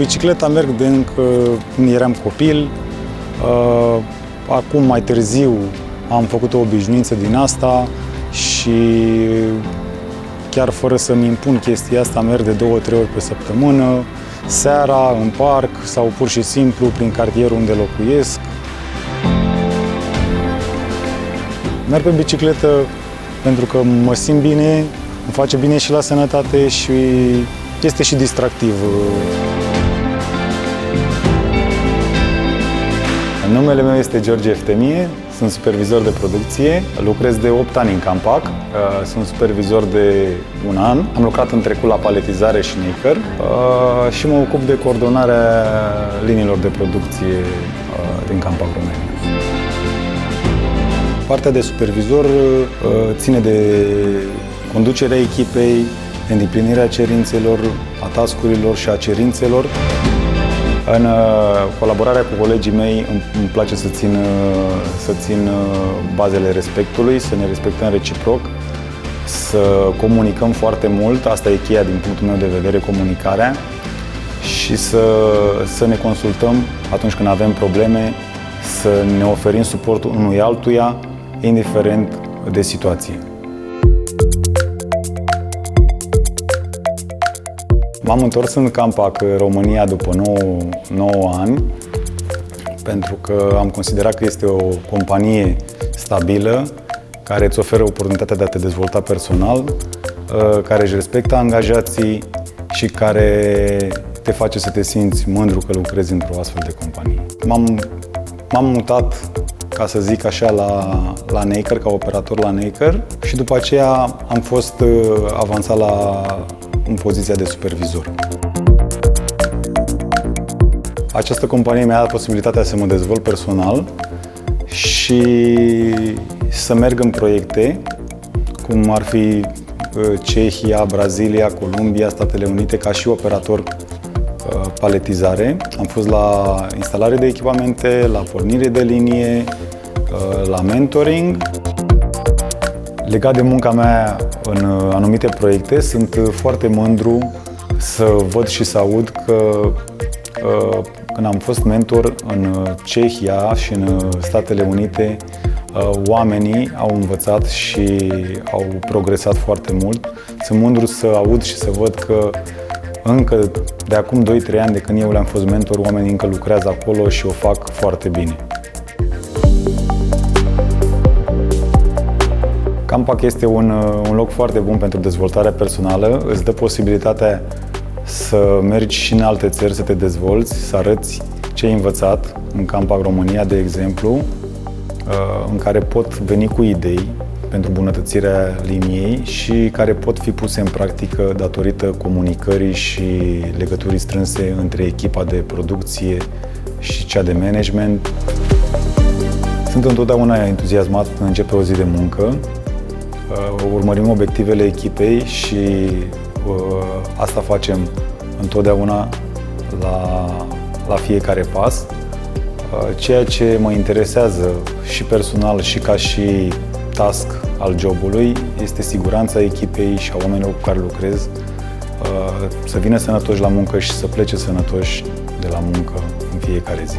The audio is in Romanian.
bicicleta merg de încă când eram copil. Acum, mai târziu, am făcut o obișnuință din asta și chiar fără să-mi impun chestia asta, merg de 2-3 ori pe săptămână, seara, în parc sau pur și simplu prin cartierul unde locuiesc. Merg pe bicicletă pentru că mă simt bine, îmi face bine și la sănătate și este și distractiv. Numele meu este George Eftemie, sunt supervizor de producție, lucrez de 8 ani în Campac, sunt supervizor de 1 an. Am lucrat în trecut la paletizare și Naker și mă ocup de coordonarea liniilor de producție din Campac România. Partea de supervizor ține de conducerea echipei, de îndeplinirea cerințelor, a task-urilor și a cerințelor. În colaborarea cu colegii mei îmi place să țin bazele respectului, să ne respectăm reciproc, să comunicăm foarte mult, asta e cheia din punctul meu de vedere, comunicarea, și să ne consultăm atunci când avem probleme, să ne oferim suportul unui altuia, indiferent de situație. M-am întors în Campac, România, după 9 ani, pentru că am considerat că este o companie stabilă, care îți oferă oportunitatea de a te dezvolta personal, care își respectă angajații și care te face să te simți mândru că lucrezi într-o astfel de companie. M-am mutat, ca să zic așa, la Naker, ca operator la Naker, și după aceea am fost avansat în poziția de supervizor. Această companie mi-a dat posibilitatea să mă dezvolt personal și să merg în proiecte, cum ar fi Cehia, Brazilia, Columbia, Statele Unite, ca și operator paletizare. Am fost la instalare de echipamente, la pornire de linie, la mentoring. Legat de munca mea în anumite proiecte, sunt foarte mândru să văd și să aud că când am fost mentor în Cehia și în Statele Unite, oamenii au învățat și au progresat foarte mult. Sunt mândru să aud și să văd că încă de acum 2-3 ani de când eu le-am fost mentor, oamenii încă lucrează acolo și o fac foarte bine. Campac este un loc foarte bun pentru dezvoltarea personală, îți dă posibilitatea să mergi și în alte țări, să te dezvolți, să arăți ce ai învățat în Campac România, de exemplu, în care pot veni cu idei pentru bunătățirea liniei și care pot fi puse în practică datorită comunicării și legăturii strânse între echipa de producție și cea de management. Sunt întotdeauna entuziasmat când începe o zi de muncă. Urmărim obiectivele echipei și asta facem întotdeauna la fiecare pas. Ceea ce mă interesează și personal și ca și task al jobului este siguranța echipei și a oamenilor cu care lucrez, să vină sănătoși la muncă și să plece sănătoși de la muncă în fiecare zi.